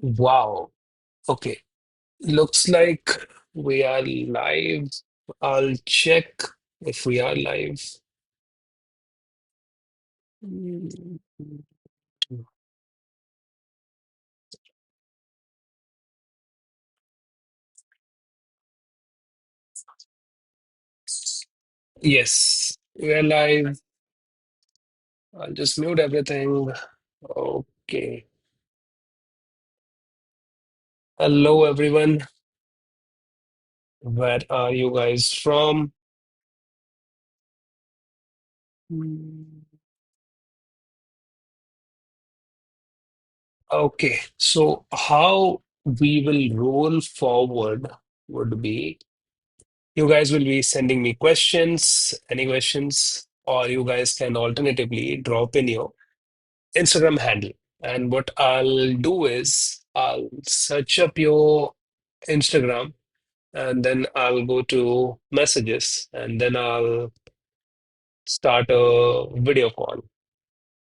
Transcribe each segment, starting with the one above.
Wow. Okay. Looks like we are live. I'll check if we are live. Yes, we are live. I'll just mute everything. Okay. Hello, everyone. Where are you guys from? Okay, so how we will roll forward would be you guys will be sending me questions, any questions, or you guys can alternatively drop in your Instagram handle. And what I'll do is I'll search up your Instagram and then I'll go to messages and then I'll start a video call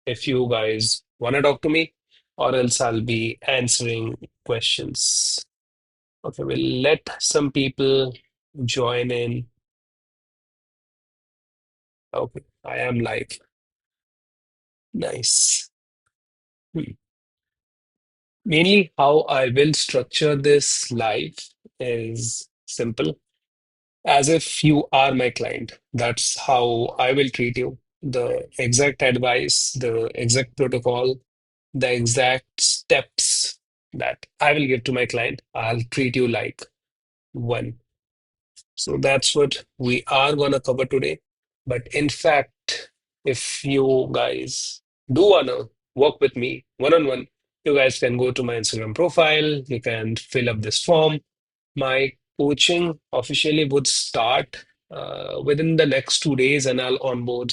if you guys want to talk to me, or else I'll be answering questions. Okay, we'll let some people join in. Okay, I am live. Nice. Hmm. Mainly, how I will structure this live is simple. As if you are my client. That's how I will treat you. The exact advice, the exact protocol, the exact steps that I will give to my client, I'll treat you like one. So that's what we are going to cover today. But in fact, if you guys do want to work with me one on one, you guys can go to my Instagram profile. You can fill up this form. My coaching officially would start within the next 2 days, and I'll onboard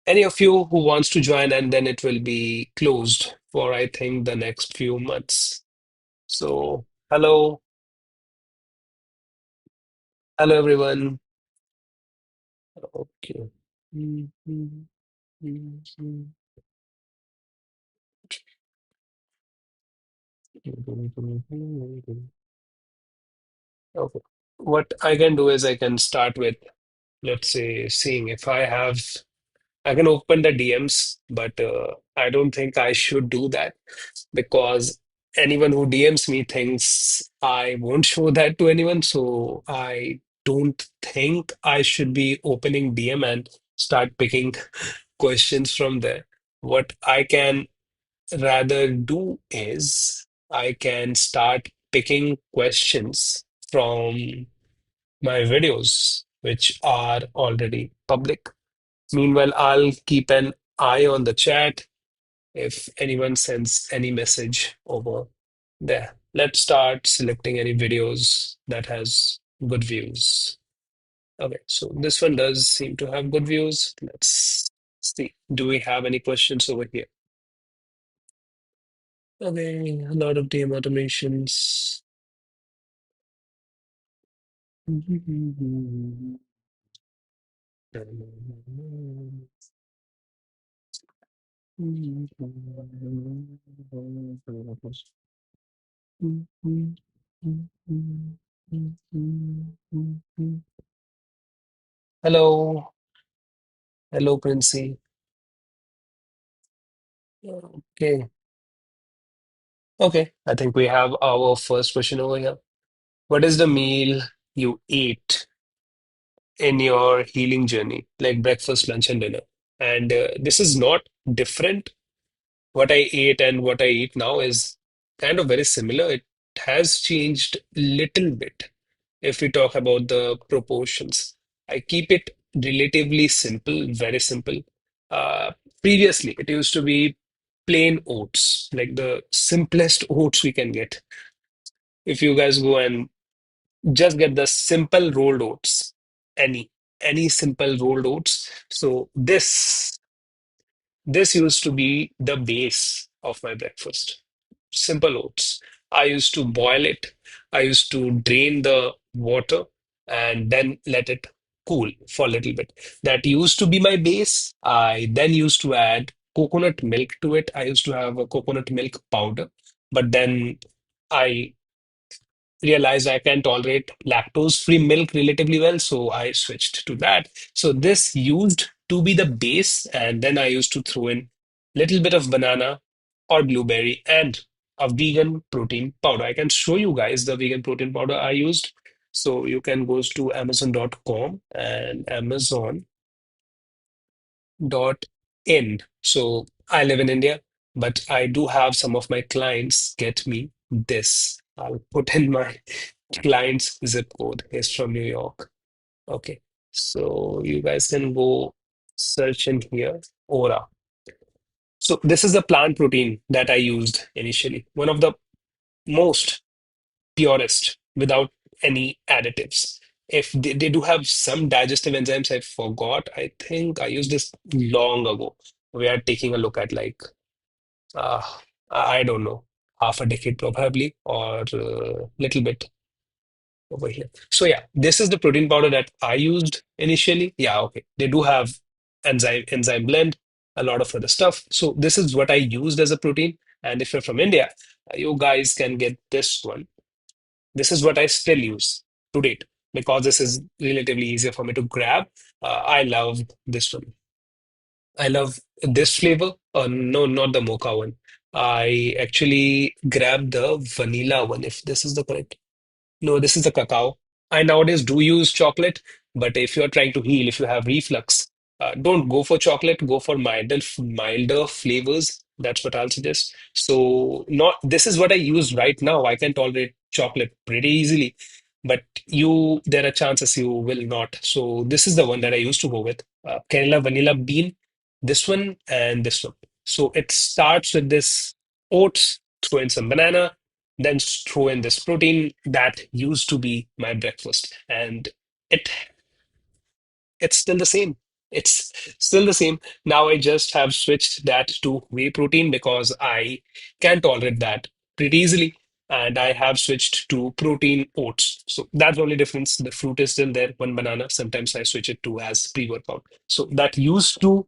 any of you who wants to join, and then it will be closed for, I think, the next few months. So, hello everyone. Okay. Okay. What I can do is I can start with, let's say, seeing if I can open the DMs, but I don't think I should do that because anyone who DMs me thinks I won't show that to anyone. So I don't think I should be opening DM and start picking questions from there. What I can rather do is I can start picking questions from my videos, which are already public. Meanwhile, I'll keep an eye on the chat if anyone sends any message over there. Let's start selecting any videos that has good views. Okay, so this one does seem to have good views. Let's see. Do we have any questions over here? Okay, a lot of DM automations. Hello, hello, Princey. Okay, okay. I think we have our first question over here. What is the meal you eat in your healing journey, like breakfast, lunch, and dinner? And this is not different. What I ate and what I eat now is kind of very similar. It has changed little bit if we talk about the proportions. I keep it relatively simple, very simple. Uh, Previously, it used to be plain oats, like the simplest oats we can get. If you guys go and just get the simple rolled oats, any any simple rolled oats. So this used to be the base of my breakfast. Simple oats. I used to boil it. I used to drain the water and then let it cool for a little bit. That used to be my base. I then used to add coconut milk to it. I used to have a coconut milk powder, but then I realized I can tolerate lactose-free milk relatively well, so I switched to that. So this used to be the base, and then I used to throw in little bit of banana or blueberry and a vegan protein powder. I can show you guys the vegan protein powder I used. So you can go to Amazon.com and Amazon.in. So I live in India, but I do have some of my clients get me this. I'll put in my client's zip code. Is from New York. Okay. So you guys can go search in here. Aura. So this is the plant protein that I used initially. One of the most purest without any additives. If they do have some digestive enzymes, I forgot. I think I used this long ago. We are taking a look at like uh, I don't know, half a decade probably, or little bit over here. So yeah, this is the protein powder that I used initially. Yeah, okay. They do have enzyme blend, a lot of other stuff. So this is what I used as a protein. And if you're from India, you guys can get this one. This is what I still use to date because this is relatively easier for me to grab. I love this one. I love this flavor. No, not the mocha one. I actually grabbed the vanilla one, if this is the correct. No, this is the cacao. I nowadays do use chocolate, but if you're trying to heal, if you have reflux, don't go for chocolate, go for milder flavors. That's what I'll suggest. So, not this is what I use right now. I can tolerate chocolate pretty easily, but there are chances you will not. So, this is the one that I used to go with. Kerala vanilla bean, this one and this one. So, it starts with this oats, throw in some banana, then throw in this protein that used to be my breakfast, and it it's still the same. It's still the same. Now I just have switched that to whey protein because I can tolerate that pretty easily. And I have switched to protein oats. So that's the only difference. The fruit is still there, one banana. Sometimes I switch it to as pre-workout. So that used to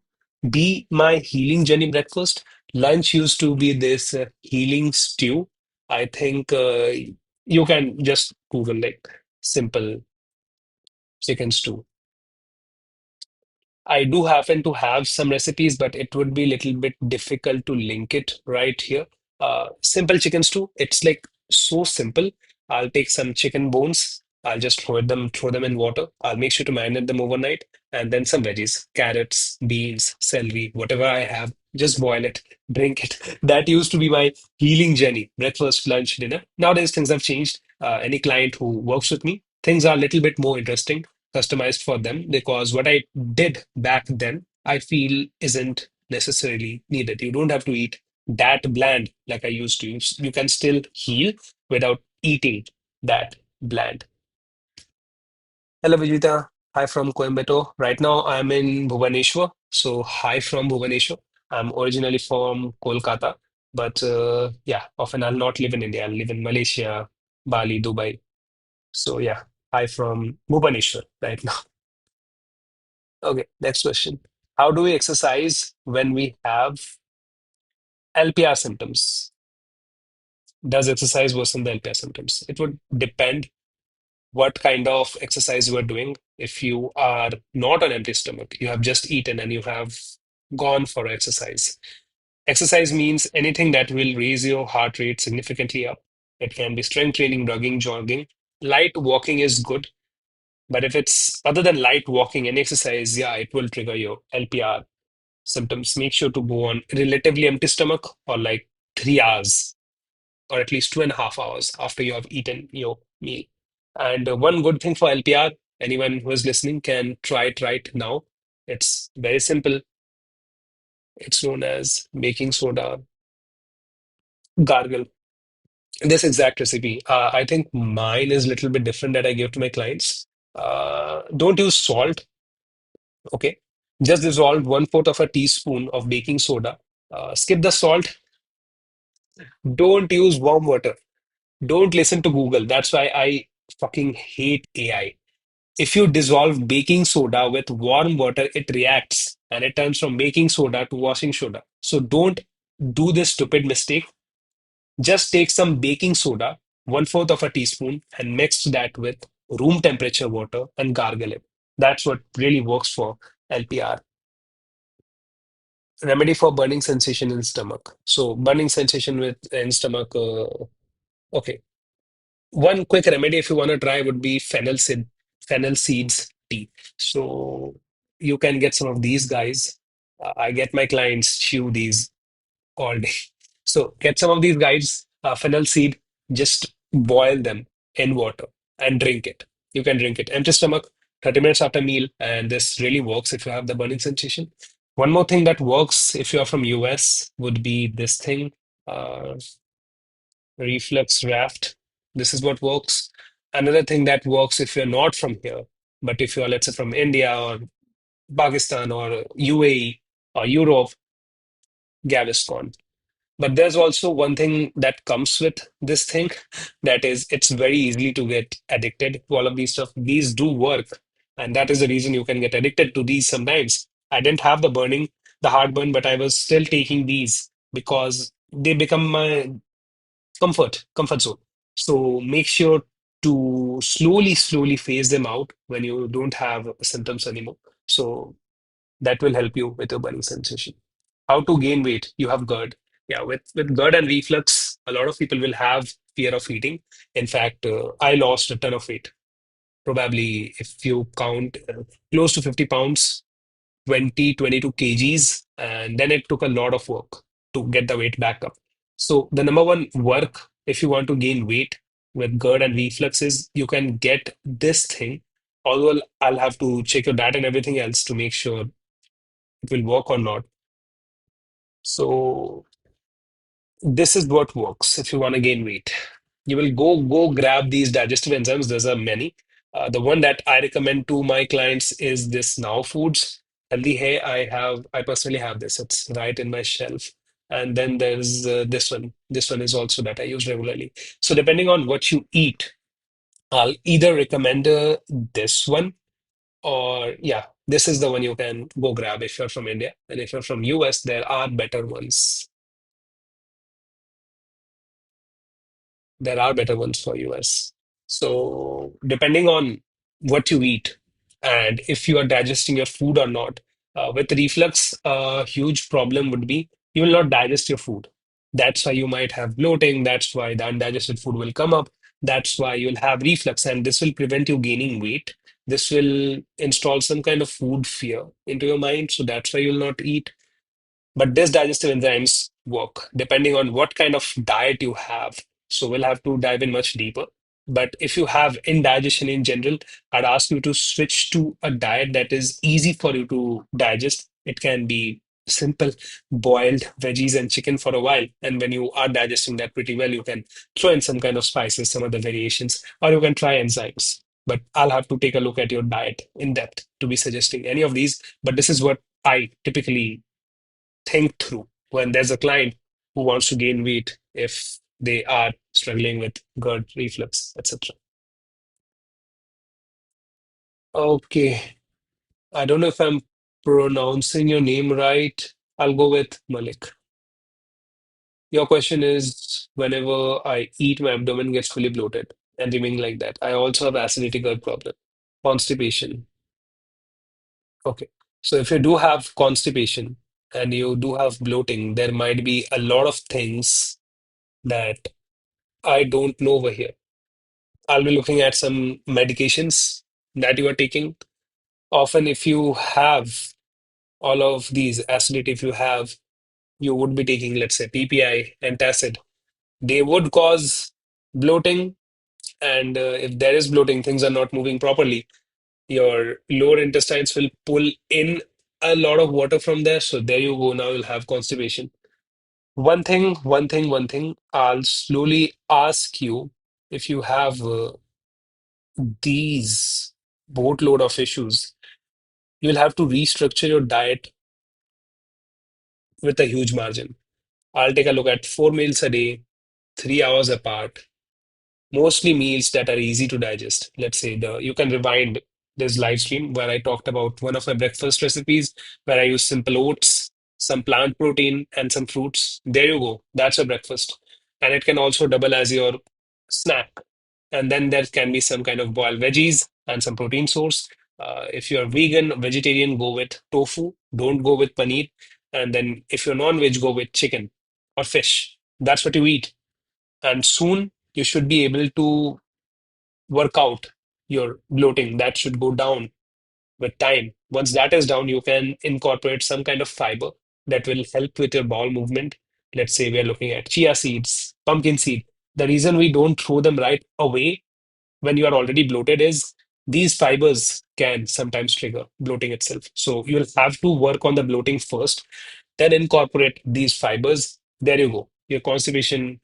be my healing journey breakfast. Lunch used to be this healing stew. I think you can just Google like simple chicken stew. I do happen to have some recipes, but it would be a little bit difficult to link it right here. Simple chicken stew. It's like so simple. I'll take some chicken bones. I'll just throw them in water. I'll make sure to marinate them overnight, and then some veggies, carrots, beans, celery, whatever I have. Just boil it, drink it. That used to be my healing journey: breakfast, lunch, dinner. Nowadays, things have changed. Any client who works with me, things are a little bit more interesting, customized for them, because what I did back then, I feel isn't necessarily needed. You don't have to eat that bland like I used to. You can still heal without eating that bland. Hello, Vijita. Hi from Coimbatore. Right now, I'm in Bhubaneswar. So, hi from Bhubaneswar. I'm originally from Kolkata, but yeah, often I'll not live in India. I'll live in Malaysia, Bali, Dubai. So, yeah, hi from Bhubaneswar right now. Okay, next question. How do we exercise when we have LPR symptoms? Does exercise worsen the LPR symptoms? It would depend what kind of exercise you are doing. If you are not on empty stomach, you have just eaten and you have gone for exercise. Exercise means anything that will raise your heart rate significantly up. It can be strength training, jogging. Light walking is good, but if it's other than light walking and exercise, yeah, it will trigger your LPR symptoms. Make sure to go on relatively empty stomach or like 3 hours or at least 2.5 hours after you have eaten your meal. And one good thing for LPR, anyone who is listening can try it right now. It's very simple. It's known as baking soda gargle. This exact recipe. I think mine is a little bit different that I give to my clients. Don't use salt, okay? Just dissolve 1/4 of a teaspoon of baking soda. Skip the salt. Don't use warm water. Don't listen to Google. That's why I fucking hate AI. If you dissolve baking soda with warm water, it reacts and it turns from baking soda to washing soda. So don't do this stupid mistake. Just take some baking soda, 1/4 of a teaspoon, and mix that with room temperature water and gargle it. That's what really works for LPR. Remedy for burning sensation in stomach. So burning sensation with in stomach. Okay. One quick remedy if you want to try would be fennel seeds tea. So you can get some of these guys. I get my clients chew these all day. So get some of these guys, fennel seed, just boil them in water and drink it. You can drink it empty stomach, 30 minutes after meal, and this really works if you have the burning sensation. One more thing that works if you are from US would be this thing, uh, reflux raft. This is what works. Another thing that works if you're not from here, but if you're, let's say, from India or Pakistan or UAE or Europe, Gaviscon. But there's also one thing that comes with this thing that is it's very easy to get addicted to all of these stuff. These do work, and that is the reason you can get addicted to these sometimes. I didn't have the heartburn, but I was still taking these because they become my comfort zone. So make sure to slowly phase them out when you don't have symptoms anymore. So that will help you with your burning sensation. How to gain weight? You have GERD. Yeah, with GERD and reflux, a lot of people will have fear of eating. In fact, I lost a ton of weight. Probably, if you count, close to 50 pounds, 22 kgs, and then it took a lot of work to get the weight back up. So the number one work if you want to gain weight with GERD and reflux is you can get this thing. Although I'll have to check your diet and everything else to make sure it will work or not. So this is what works if you want to gain weight. You will go grab these digestive enzymes. There's a many. The one that I recommend to my clients is this Now Foods Healthy Hay. I personally have this. It's right in my shelf. And then there's this one. This one is also that I use regularly. So depending on what you eat, I'll either recommend this one or yeah, this is the one you can go grab if you're from India. And if you're from US, there are better ones. There are better ones for US. So, depending on what you eat and if you are digesting your food or not, with reflux, a huge problem would be you will not digest your food. That's why you might have bloating. That's why the undigested food will come up. That's why you'll have reflux, and this will prevent you gaining weight. This will install some kind of food fear into your mind. So, that's why you'll not eat. But these digestive enzymes work depending on what kind of diet you have. So we'll have to dive in much deeper. But if you have indigestion in general, I'd ask you to switch to a diet that is easy for you to digest. It can be simple boiled veggies and chicken for a while. And when you are digesting that pretty well, you can throw in some kind of spices, some other variations, or you can try enzymes. But I'll have to take a look at your diet in depth to be suggesting any of these. But this is what I typically think through when there's a client who wants to gain weight if they are struggling with GERD, reflux, etc. Okay, I don't know if I'm pronouncing your name right. I'll go with Malik. Your question is whenever I eat, my abdomen gets fully bloated and remain like that. I also have acidity gut problem, constipation. Okay, so if you do have constipation and you do have bloating, there might be a lot of things that I don't know over here. I'll be looking at some medications that you are taking. Often, if you have all of these acidity, if you have, you would be taking, let's say, PPI, antacid. They would cause bloating. And if there is bloating, things are not moving properly. Your lower intestines will pull in a lot of water from there. So there you go. Now you'll have constipation. one thing. I'll slowly ask you if you have these boatload of issues, you'll have to restructure your diet with a huge margin. I'll take a look at 4 meals a day, 3 hours apart, mostly meals that are easy to digest. Let's say the you can rewind this live stream where I talked about one of my breakfast recipes where I use simple oats, some plant protein, and some fruits. There you go. That's your breakfast. And it can also double as your snack. And then there can be some kind of boiled veggies and some protein source. If you're vegan, vegetarian, go with tofu. Don't go with paneer. And then if you're non-veg, go with chicken or fish. That's what you eat. And soon you should be able to work out your bloating. That should go down with time. Once that is down, you can incorporate some kind of fiber that will help with your bowel movement. Let's say we are looking at chia seeds, pumpkin seed. The reason we don't throw them right away when you are already bloated is these fibers can sometimes trigger bloating itself. So you'll have to work on the bloating first, then incorporate these fibers. There you go. Your constipation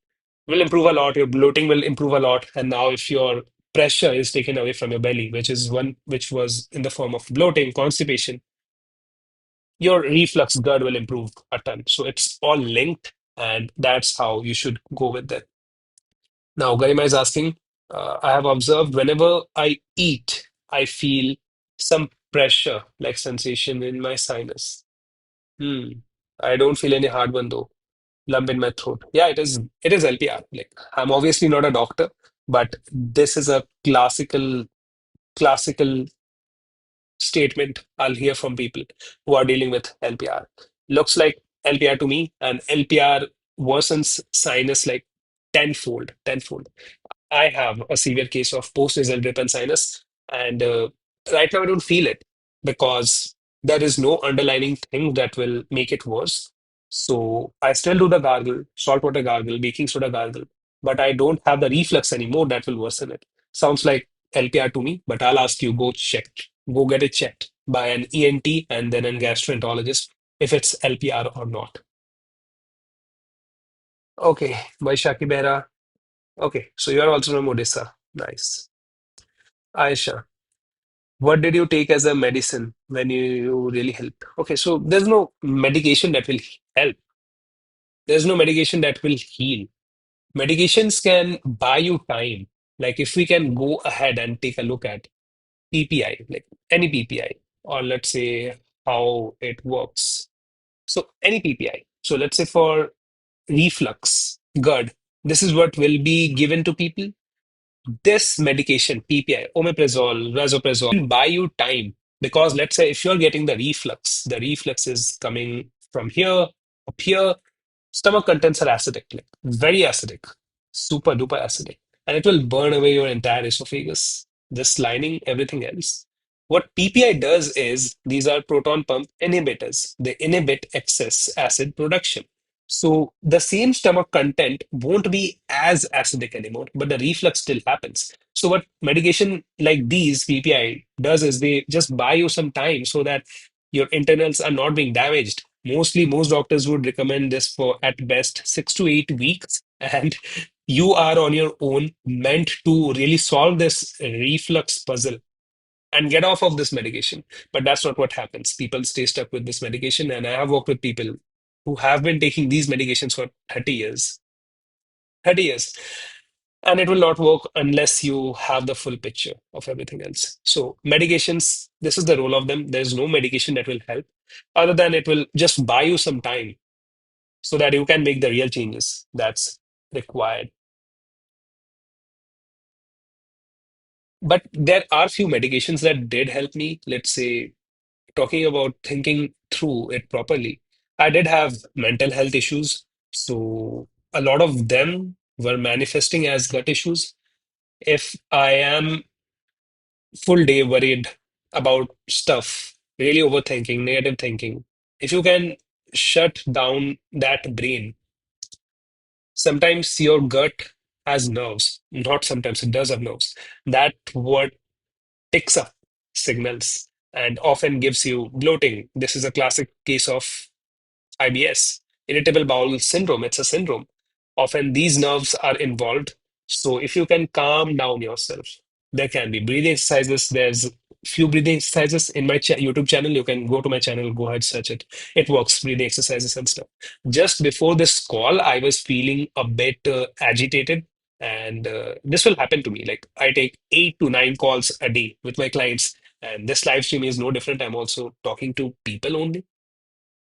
will improve a lot, your bloating will improve a lot. And now if your pressure is taken away from your belly, which is one which was in the form of bloating, constipation, your reflux GERD will improve a ton. So it's all linked, and that's how you should go with that. Now, Garima is asking, I have observed whenever I eat, I feel some pressure, like sensation in my sinus. Hmm. I don't feel any heartburn though. Lump in my throat. Yeah, it is LPR. Like I'm obviously not a doctor, but this is a classical statement I'll hear from people who are dealing with LPR. Looks like LPR to me, and LPR worsens sinus like tenfold. I have a severe case of post-nasal drip and sinus, and right now I don't feel it because there is no underlying thing that will make it worse. So I still do the gargle, saltwater gargle, baking soda gargle, but I don't have the reflux anymore that will worsen it. Sounds like LPR to me, but I'll ask you go get it checked by an ENT and then a gastroenterologist if it's LPR or not. Okay, Vaishaki Behra. Okay, so you are also from Odisha. Nice. Aisha. What did you take as a medicine when you really helped? Okay, so there's no medication that will help. There's no medication that will heal. Medications can buy you time. Like if we can go ahead and take a look at PPI, like any PPI, or let's say how it works. So any PPI. So let's say for reflux, GERD, this is what will be given to people. This medication, PPI, omeprazole, rasoprazole, will buy you time because let's say if you're getting the reflux is coming from here, up here, stomach contents are acidic, like very acidic, super duper acidic, and it will burn away your entire esophagus, this lining, everything else. What PPI does is these are proton pump inhibitors. They inhibit excess acid production. So the same stomach content won't be as acidic anymore, but the reflux still happens. So what medication like these PPI does is they just buy you some time so that your internals are not being damaged. Mostly, most doctors would recommend this for at best 6 to 8 weeks, and you are on your own meant to really solve this reflux puzzle and get off of this medication. But that's not what happens. People stay stuck with this medication, and I have worked with people who have been taking these medications for 30 years. 30 years. And it will not work unless you have the full picture of everything else. So, medications, this is the role of them. There's no medication that will help, other than it will just buy you some time so that you can make the real changes that's required. But there are few medications that did help me. Let's say talking about thinking through it properly, I did have mental health issues. So a lot of them were manifesting as gut issues. If I am full day worried about stuff, really overthinking, negative thinking, if you can shut down that brain, sometimes your gut has nerves, not sometimes it does have nerves. That what picks up signals and often gives you bloating. This is a classic case of IBS. irritable bowel syndrome. It's a syndrome. Often these nerves are involved. So if you can calm down yourself, there can be breathing exercises. There's few breathing exercises in my YouTube channel. You can go to my channel, go ahead, search it. It works, breathing exercises and stuff. Just before this call, I was feeling a bit agitated, and this will happen to me. Like I take 8 to 9 calls a day with my clients, and this live stream is no different. I'm also talking to people only.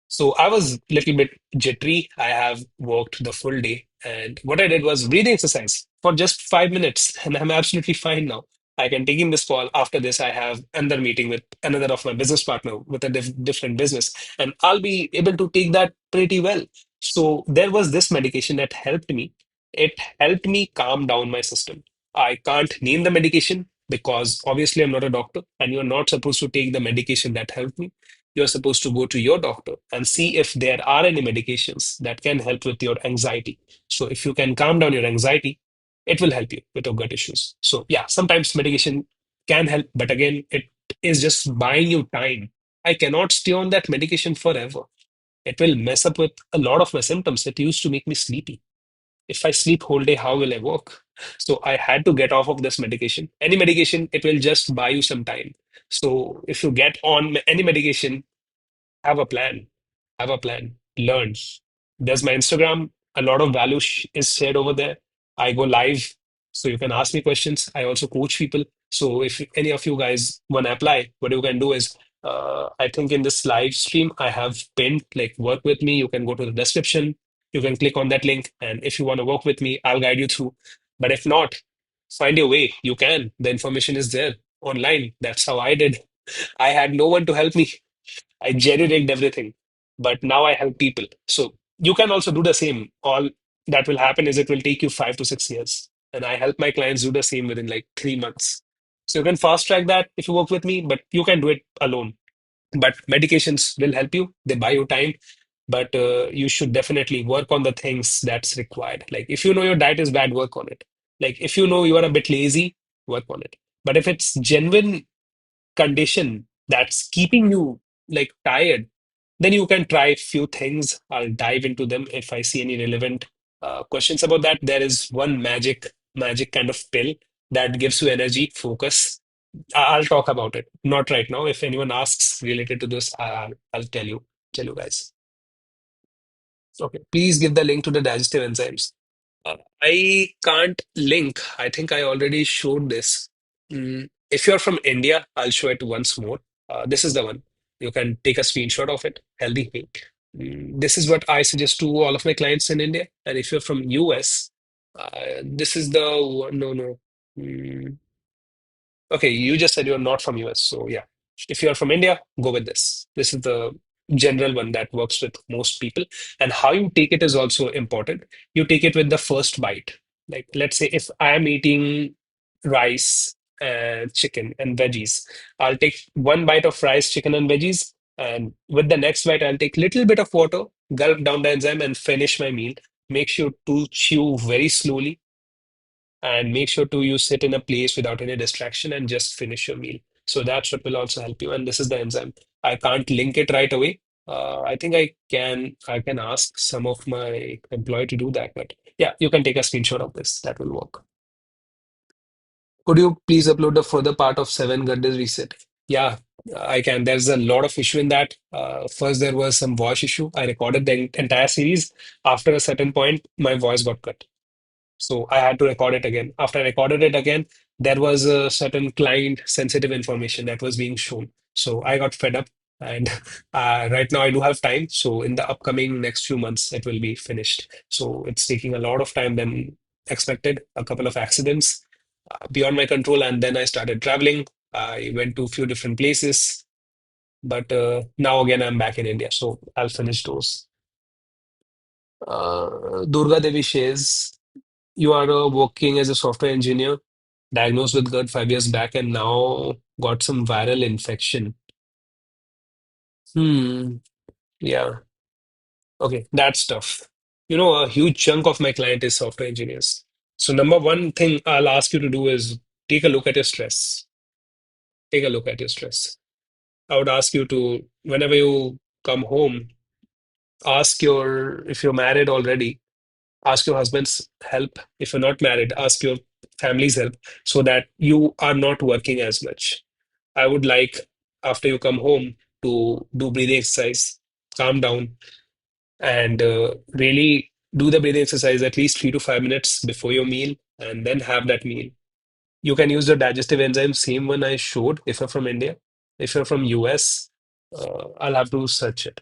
So I was a little bit jittery. I have worked the full day, and what I did was breathing exercise for just 5 minutes, and I'm absolutely fine now. I can take in this call. After this, I have another meeting with another of my business partner with a different business, and I'll be able to take that pretty well. So there was this medication that helped me. It helped me calm down my system. I can't name the medication because obviously I'm not a doctor, and you're not supposed to take the medication that helped me. You're supposed to go to your doctor and see if there are any medications that can help with your anxiety. So if you can calm down your anxiety, it will help you with your gut issues. So yeah, sometimes medication can help, but again, it is just buying you time. I cannot stay on that medication forever. It will mess up with a lot of my symptoms. It used to make me sleepy. If I sleep whole day, how will I work? So I had to get off of this medication. Any medication, it will just buy you some time. So if you get on any medication, have a plan. Have a plan. Learn. There's my Instagram. A lot of value is shared over there. I go live, so you can ask me questions. I also coach people. So if any of you guys want to apply, what you can do is, I think in this live stream, I have pinned like work with me. You can go to the description. You can click on that link, and if you want to work with me, I'll guide you through. But if not, find your way. You can. The information is there online. That's how I did. I had no one to help me. I jerry-rigged everything, but now I help people. So you can also do the same. All that will happen is it will take you 5 to 6 years. And I help my clients do the same within like 3 months. So you can fast track that if you work with me, but you can do it alone. But medications will help you. They buy you time, but you should definitely work on the things that's required. Like if you know your diet is bad, work on it. Like if you know you are a bit lazy, work on it. But if it's genuine condition that's keeping you like tired, then you can try few things. I'll dive into them if I see any relevant questions about that. There is one magic kind of pill that gives you energy, focus. I'll talk about it. Not right now. If anyone asks related to this, I'll tell you guys. Okay, please give the link to the digestive enzymes. I can't link. I think I already showed this. If you're from India, I'll show it once more. This is the one. You can take a screenshot of it. Healthy weight. This is what I suggest to all of my clients in India. And if you're from US, this is the one. No, no. Mm, Okay, you just said you're not from US, so yeah. If you're from India, go with this. This is the general one that works with most people. And how you take it is also important. You take it with the first bite. Like, let's say if I am eating rice and chicken and veggies, I'll take one bite of rice, chicken, and veggies. And with the next bite, I'll take little bit of water, gulp down the enzyme, and finish my meal. Make sure to chew very slowly and make sure to you sit in a place without any distraction and just finish your meal. So that's what will also help you. And this is the enzyme. I can't link it right away. I think I can ask some of my employee to do that. But yeah, you can take a screenshot of this. That will work. Could you please upload the further part of seven Gandhis reset? Yeah, I can. There's a lot of issue in that. First, there was some voice issue. I recorded the entire series. After a certain point, my voice got cut. So I had to record it again. After I recorded it again, there was a certain client sensitive information that was being shown. So I got fed up. And right now I do have time. So in the upcoming next few months, it will be finished. So it's taking a lot of time than expected. A couple of accidents beyond my control. And then I started traveling. I went to a few different places. But now again, I'm back in India. So I'll finish those. Durga Devi shares. You are working as a software engineer, diagnosed with GERD 5 years back, and now got some viral infection. Hmm. Yeah. Okay. That's tough. A huge chunk of my client is software engineers. So, number one thing I'll ask you to do is take a look at your stress. Take a look at your stress. I would ask you to, whenever you come home, ask your, if you're married already, ask your husband's help. If you're not married, ask your family's help so that you are not working as much. I would like, after you come home, to do breathing exercise, calm down, and really do the breathing exercise at least 3 to 5 minutes before your meal, and then have that meal. You can use the digestive enzyme, same one I showed, if you're from India. If you're from US, I'll have to search it.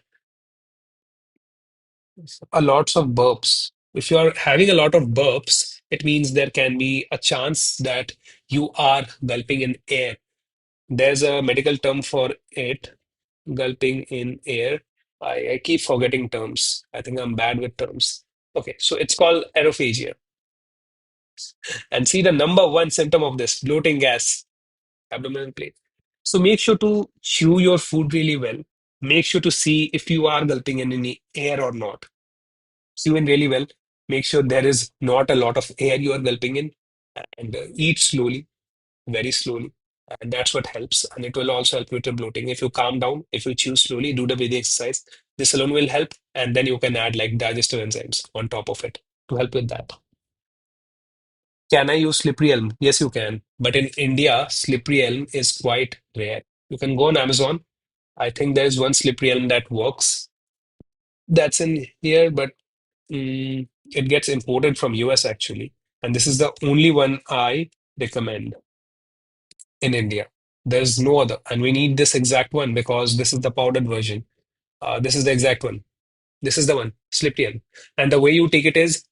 A lots of burps. If you are having a lot of burps, it means there can be a chance that you are gulping in air. There's a medical term for it, gulping in air. I keep forgetting terms. I think I'm bad with terms. Okay, so it's called aerophagia. And see the number one symptom of this, bloating gas, abdominal pain. So make sure to chew your food really well. Make sure to see if you are gulping in any air or not. Chew in really well. Make sure there is not a lot of air you are gulping in, and eat slowly, very slowly. And that's what helps. And it will also help with the bloating. If you calm down, if you chew slowly, do the breathing exercise, this alone will help. And then you can add like digestive enzymes on top of it to help with that. Can I use slippery elm? Yes, you can. But in India, slippery elm is quite rare. You can go on Amazon. I think there's one slippery elm that works. That's in here, but it gets imported from US actually. And this is the only one I recommend in India. There's no other. And we need this exact one because this is the powdered version. This is the exact one. This is the one, slippery elm. And the way you take it is,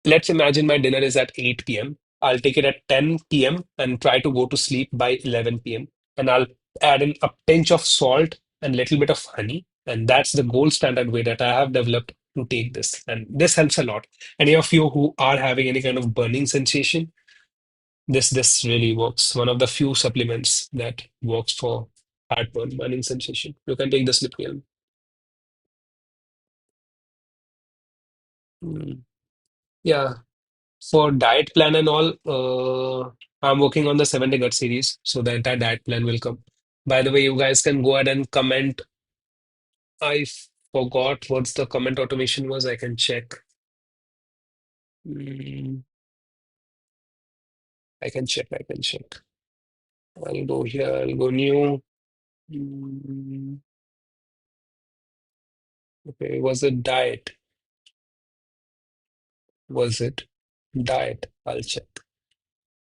let's imagine my dinner is at 8 p.m. I'll take it at 10 p.m. and try to go to sleep by 11 p.m. And I'll add in a pinch of salt and little bit of honey. And that's the gold standard way that I have developed to take this. And this helps a lot. Any of you who are having any kind of burning sensation, this really works. One of the few supplements that works for heartburn, burning sensation. You can take the slippery elm. Mm. Yeah. For diet plan and all, I'm working on the 7-day gut series, so the entire diet plan will come. By the way, you guys can go ahead and comment. I forgot what the comment automation was. I can check. Mm, I can check. I can check. I'll go here. I'll go new. Mm, okay, was it diet? Was it diet? I'll check.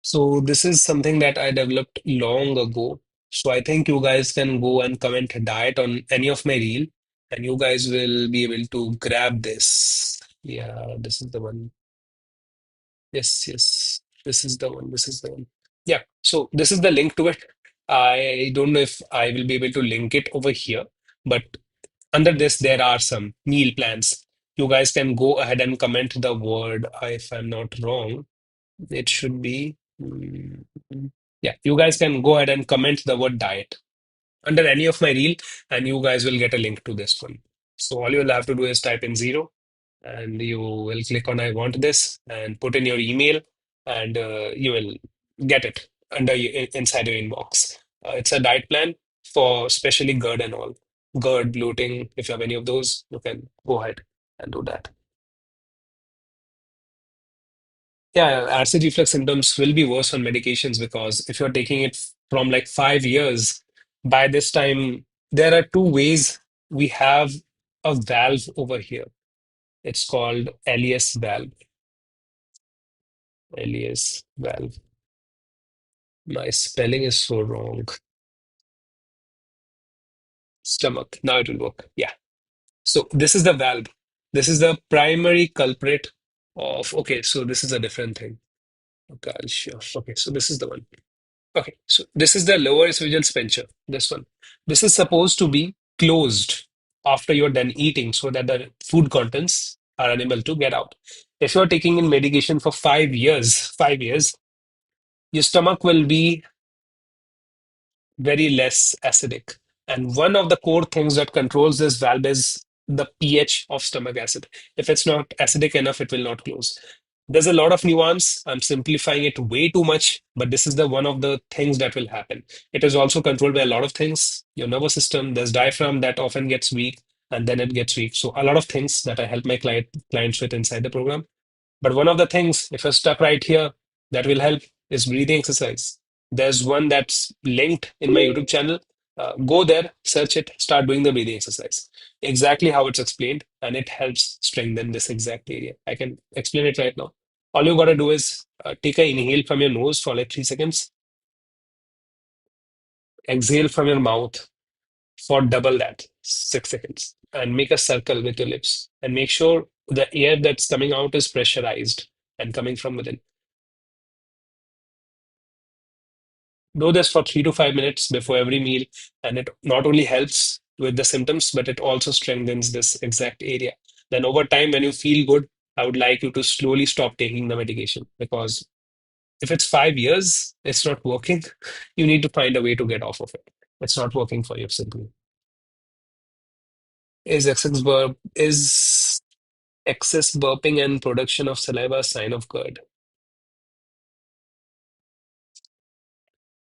So this is something that I developed long ago. So I think you guys can go and comment diet on any of my reel, and you guys will be able to grab this. Yeah, this is the one. Yes, yes. This is the one. This is the one. Yeah. So this is the link to it. I don't know if I will be able to link it over here, but under this there are some meal plans. You guys can go ahead and comment the word, if I'm not wrong. It should be. Yeah, you guys can go ahead and comment the word diet under any of my reel, and you guys will get a link to this one. So all you'll have to do is type in zero, and you will click on I want this and put in your email, and you will get it inside your inbox. It's a diet plan for especially GERD and all. GERD, bloating, if you have any of those, you can go ahead and do that. Yeah, acid reflux symptoms will be worse on medications because if you're taking it from like 5 years, by this time, there are two ways. We have a valve over here. It's called Elias valve. Elias valve. My spelling is so wrong. Stomach. Now it will work. Yeah. So this is the valve. This is the primary culprit of. Okay, so this is a different thing. Okay, sure. Okay, so this is the one. Okay, so this is the lower esophageal sphincter, this one. This is supposed to be closed after you're done eating so that the food contents are unable to get out. If you're taking in medication for 5 years, your stomach will be very less acidic. And one of the core things that controls this valve is the pH of stomach acid. If it's not acidic enough, it will not close. There's a lot of nuance. I'm simplifying it way too much, but this is the one of the things that will happen. It is also controlled by a lot of things. Your nervous system, there's diaphragm that often gets weak. and then it gets weak. So a lot of things that I help my clients with inside the program. But one of the things, if you're stuck right here, that will help is breathing exercise. There's one that's linked in my YouTube channel. Go there, search it, start doing the breathing exercise. Exactly how it's explained, and it helps strengthen this exact area. I can explain it right now. All you gotta do is take a inhale from your nose for like 3 seconds, exhale from your mouth for double that, 6 seconds, and make a circle with your lips. And make sure the air that's coming out is pressurized and coming from within. Do this for 3 to 5 minutes before every meal, and it not only helps with the symptoms, but it also strengthens this exact area. Then, over time, when you feel good, I would like you to slowly stop taking the medication because if it's 5 years, it's not working. You need to find a way to get off of it. It's not working for you simply. Is excess burping and production of saliva a sign of GERD?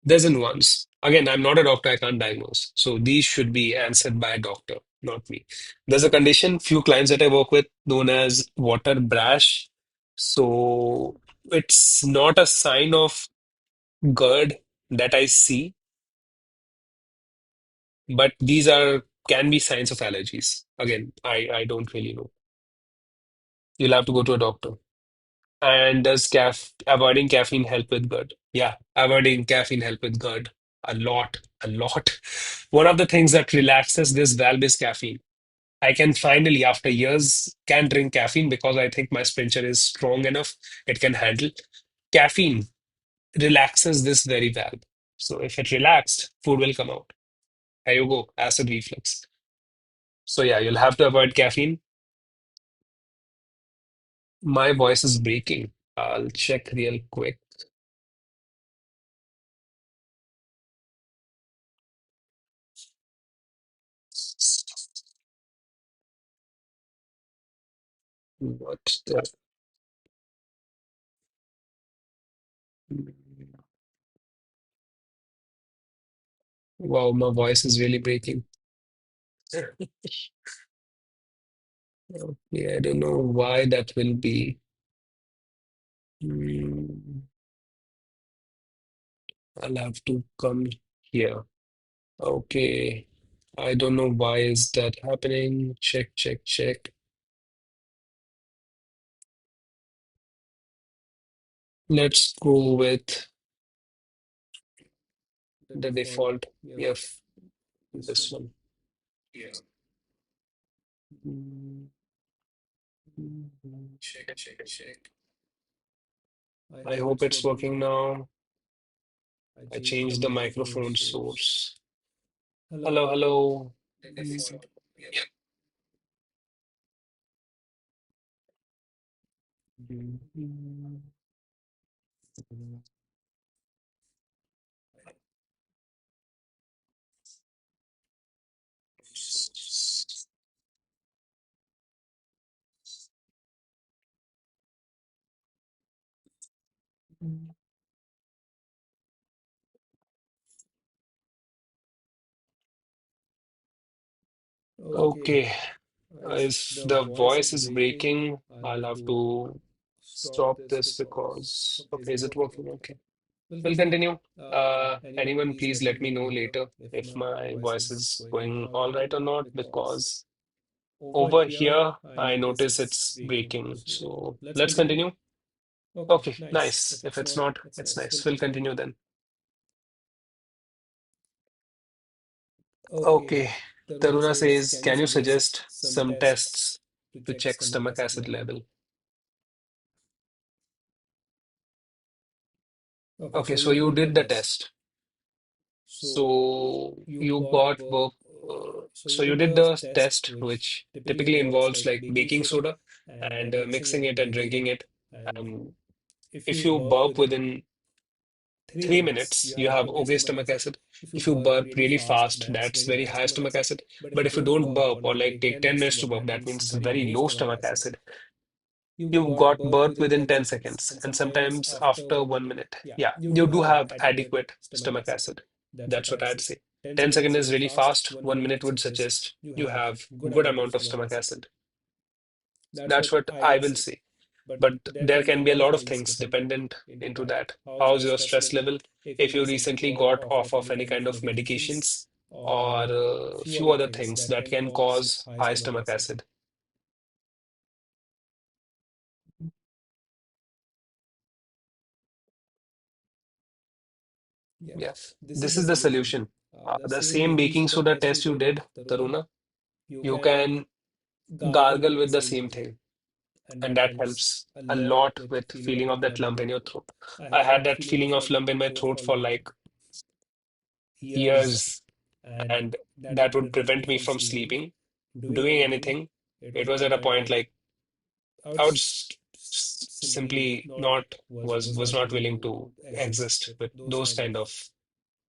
There's in ones. Again, I'm not a doctor, I can't diagnose. So these should be answered by a doctor, not me. There's a condition, few clients that I work with, known as water brash. So it's not a sign of GERD that I see, but these are can be signs of allergies. Again, I don't really know. You'll have to go to a doctor. And does avoiding caffeine help with GERD? Yeah, avoiding caffeine help with GERD a lot, a lot. One of the things that relaxes this valve is caffeine. I can finally, after years, can drink caffeine because I think my sphincter is strong enough. It can handle. Caffeine relaxes this very valve. So if it relaxed, food will come out. There you go, acid reflux. So yeah, you'll have to avoid caffeine. My voice is breaking. I'll check real quick. What the? Wow, my voice is really breaking. Okay, I don't know why that will be. Hmm, I'll have to come here. Okay. I don't know why is that happening. Check, check, check. Let's go with the default. Yes, this one. Mm, Check, check, check. I hope it's working now. I changed the microphone source. Hello, hello. Mm, mm, mm. Okay, if the voice is breaking, I'll have to stop this because, okay, is it working? Okay. We'll continue. Anyone, please let me know later if my voice is going all right or not, because over here I notice it's breaking. So let's continue. Okay, nice. If it's not, it's nice. We'll continue then. Okay. Taruna says, can you suggest some tests to check stomach acid level? Okay, so you did the test. So you got work. So you did the test, which typically involves like baking soda and mixing it and drinking it. And if you burp within 3 minutes, you have okay stomach acid. If you burp really fast, that's very high stomach acid. But if you don't burp or like take 10 minutes to burp, that means very low stomach acid. You got burp within 10 seconds and sometimes after 1 minute. Yeah, you do have adequate stomach acid. That's what I'd say. 10 seconds is really fast. 1 minute would suggest you have good amount of stomach acid. That's what I will say. But there can be a lot of things dependent into that. How's your stress level? If you recently got off of any kind of medications or a few other things that can cause high stomach acid. Yeah, this is the solution. The same baking soda test you did, Taruna, you can gargle with the same thing, and that helps a lot with feeling of that lump in your throat. I had that feeling of lump in my throat for like years, and that would prevent me from sleeping, doing anything. It was at a point like I would simply not was not willing to exist with those kind of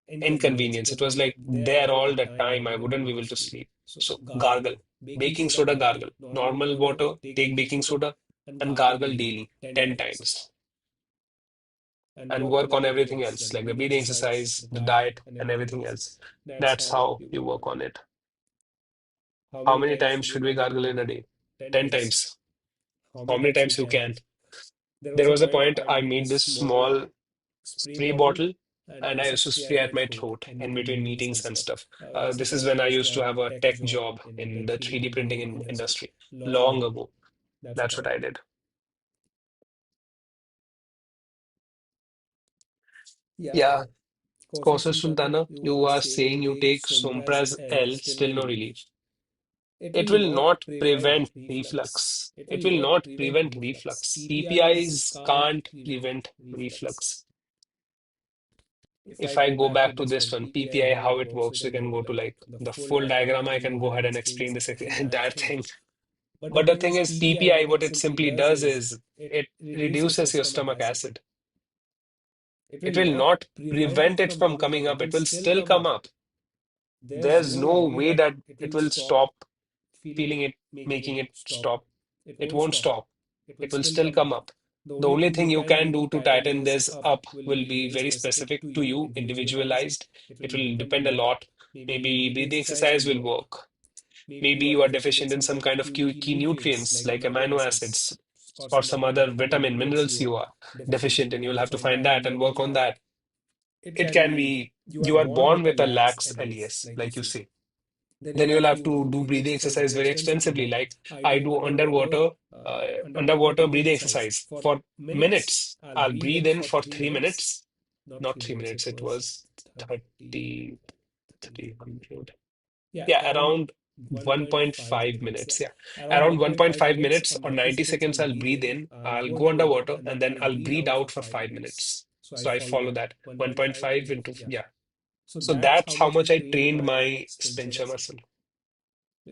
inconvenience. It was like there all the time. I wouldn't be able to sleep. So gargle, baking soda gargle, normal water, take baking soda and gargle daily 10 times and work on everything else, like the breathing exercise, the diet, and everything else. That's how you work on it. How many times should we gargle in a day? 10 times. How many times you can? There was a point I made this small spray bottle and I used to spray at my throat in between meetings and stuff. This is when I used to have a tech job in the 3D printing industry long ago. That's what I did. Yeah, Courses Sultana, you are saying you take Sompraz L, still no relief. It will not prevent reflux. It will not prevent reflux. PPIs can't prevent reflux. If I go back to this one, PPI, how it works, you can go to like the full diagram. I can go ahead and explain this entire thing. But the thing is, PPI, what it simply does is it reduces your stomach acid. It will not prevent it from coming up. It will still come up. There's no way that it will stop feeling it, making it stop. It won't stop. It will still come up. The only thing you can do to tighten this up will be very specific to you, individualized. It will depend a lot. Maybe breathing exercise will work. Maybe you are deficient in some kind of key nutrients like amino acids or some other vitamin, minerals you are deficient in. You'll have to find that and work on that. It can be you are born with a lax LES, like you say. Then you'll have to do breathing exercise very extensively. Like I do underwater breathing exercise for minutes. I'll breathe in for 3 minutes, not 3 minutes, it was 30, 300. Yeah, around 1.5 minutes. Yeah, around 1.5 minutes or 90 seconds, I'll breathe in, I'll go underwater, and then I'll breathe out for 5 minutes. So I follow that 1.5 into, yeah. So that's how much I trained my sphincter muscle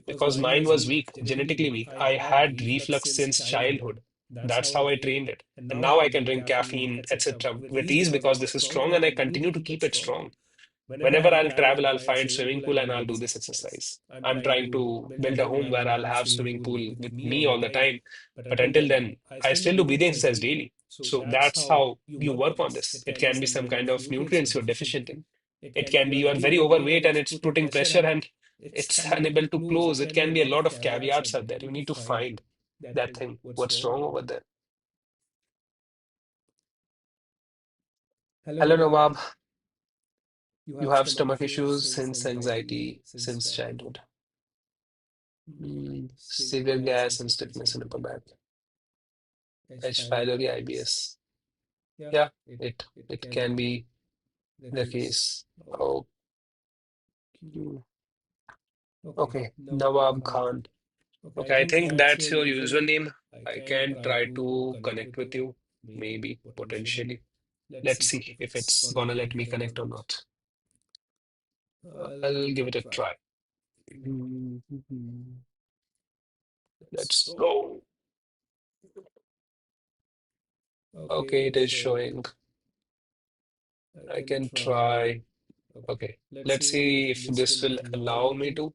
because mine was weak, genetically weak. I had reflux since childhood. That's how I trained it. And now I can drink caffeine, etc. with ease because this is strong and I continue to keep it strong. Whenever I'll travel, I'll find swimming pool and I'll do this exercise. I'm trying to build a home where I'll have swimming pool with me all the time. But until then, I still do breathing exercise daily. So that's how you work on this. It can be some kind of nutrients you're deficient in. It can be you are very overweight and it's putting pressure and it's unable to close. It can be a lot of caveats out there. You need to find that thing. What's wrong over there? Hello, Nawab. You have stomach issues since anxiety, since childhood. Severe gas and stiffness in upper back. H. pylori IBS. Yeah, it can be the case. Oh, okay. Nawab Khan. Okay, I think that's your username. I can try to connect with you, maybe potentially. Let's see if it's gonna let me connect or not. I'll give it a try. Mhm. Let's go. Okay, it is showing. I can try. Okay, let's see if this will allow me to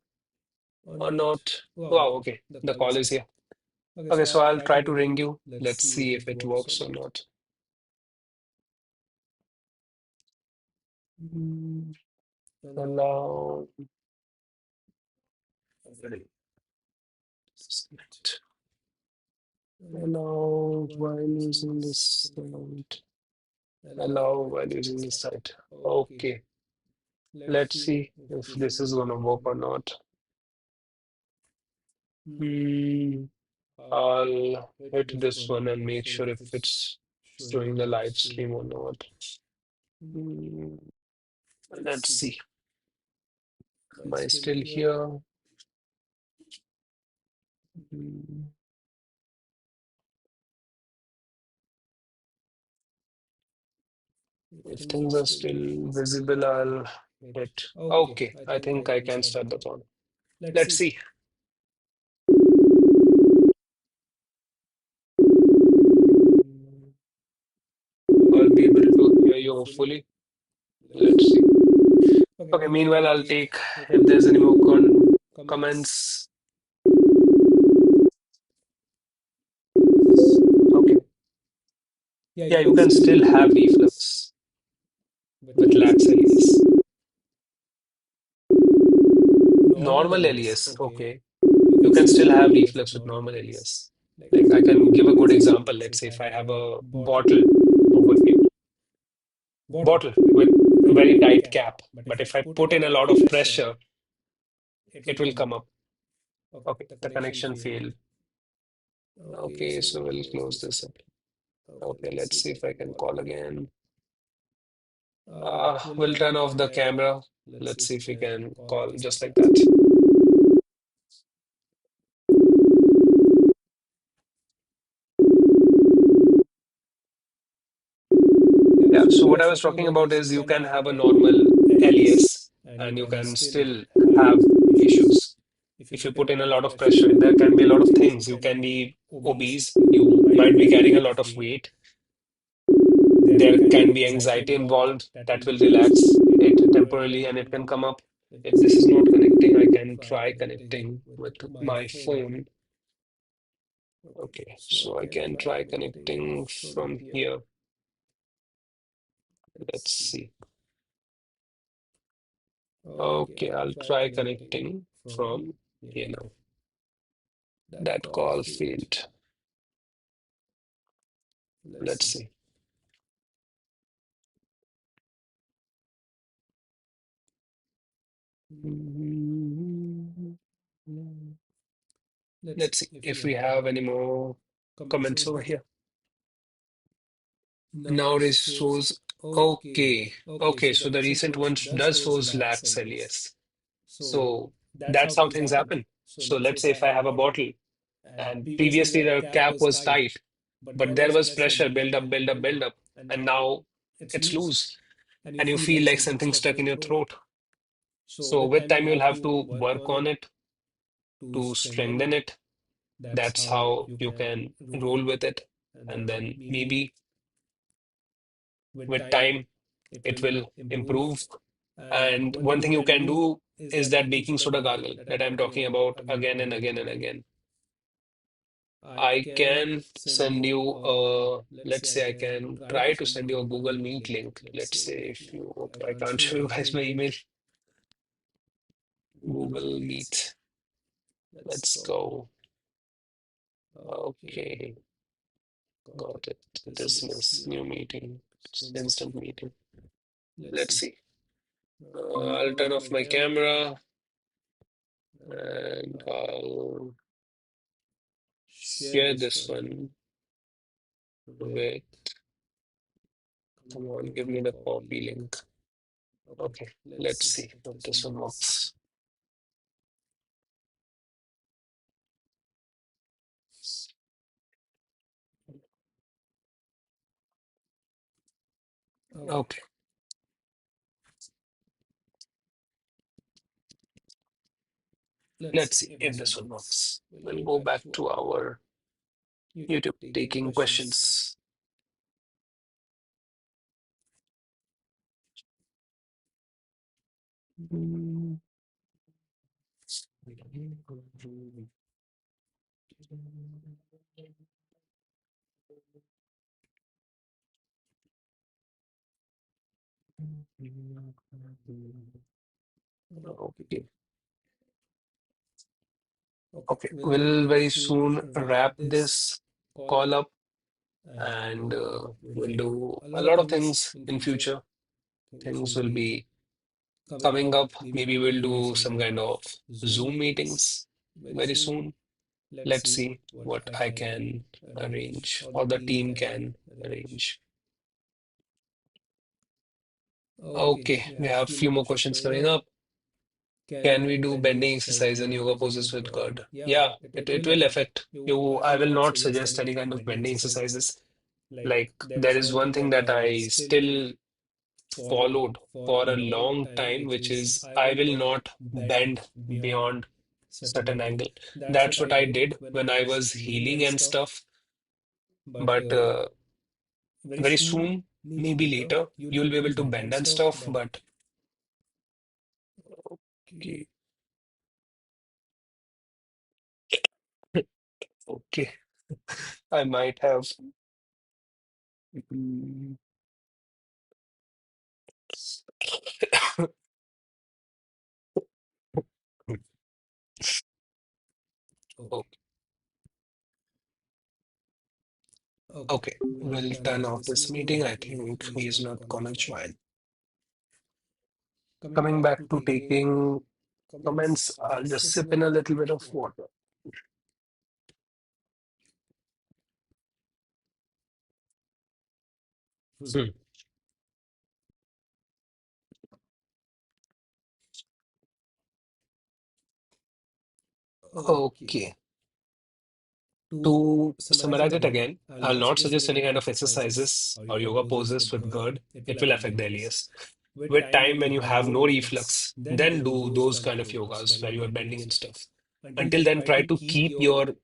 or not. Wow, okay, the call is here. Okay, so I'll try to ring you. Let's see if it works or not. Mm, Allow. Allow while using this site. Allow while using this site. Okay, let's see if this is gonna work or not. Hmm, I'll hit this one and make sure if it's showing the live stream or not. Hmm, let's see. Am I still here? Hmm, If things are still visible, I'll hit. Okay, I think I can start the call. Let's see. Hmm, I'll be able to hear you hopefully. Let's see. Okay, meanwhile, I'll take if there's any more comments. Okay. Yeah, you can still have reflux with lax LES. Normal LES, okay. You can still have reflux with normal LES. Like I can give a good example. Let's say if I have a over here, bottle with a very tight cap, but if I put in a lot of pressure, it will come up. Okay, the connection failed. Okay, so we'll close this up. Okay, let's see if I can call again. We'll turn off the camera. Let's see if we can call just like that. Yeah, so what I was talking about is you can have a normal LES and you can still have issues. If you put in a lot of pressure, there can be a lot of things. You can be obese, you might be carrying a lot of weight. There can be anxiety involved that will relax it temporarily and it can come up. If this is not connecting, I can try connecting with my phone. Okay, so I can try connecting from here. Let's see. Okay, I'll try connecting from here now. That call failed. Let's see. Let's see if we have any more comments over here. Now it shows okay. Okay, so the recent one does shows lax LES. So that's how things happen. So let's say if I have a bottle and previously the cap was tight, but there was pressure build up, build up, and now it's loose, and you feel like something stuck in your throat. So with time, you'll have to work on it to strengthen it. That's how you can roll with it. And then maybe with time, it will improve. And one thing you can do is that baking soda gargle that I'm talking about again and again and again. I can send you let's say I can try to send you a Google Meet link. Let's say if you, okay, I can't show you guys my email. Google Meet. Let's go. Okay, got it. Dismiss new meeting. It's instant meeting. Let's see. I'll turn off my camera and I'll share this one with, come on, give me the copy link. Okay, let's see if this one works. Okay, let's see if this one works. We'll go back to our YouTube taking questions. Mm. Okay. Okay. We'll very soon wrap this call up, and we'll do a lot of things in future. Things will be coming up. Maybe we'll do some kind of Zoom meetings very soon. Let's see what I can arrange or the team can arrange. Okay, we have a few more questions coming up. Can we do bending exercise and yoga poses with God? Yeah, it will affect you. I will not suggest any kind of bending exercises. Like, there is one thing that I still followed for a long time, which is I will not bend beyond certain angle. That's what I did when I was healing and stuff. But very soon, maybe later, you'll be able to bend and stuff. But okay, okay, I might have. mm, Okay, okay, we'll turn off this meeting. I think he's not gonna join. Coming back to taking comments, I'll just sip in a little bit of water. Hmm. Okay. To summarize it again, I'll not suggest any kind of exercises or yoga poses with GERD. It will affect the LES. With time, when you have no reflux, then do those kind of yogas where you are bending and stuff. Until then, try to keep your,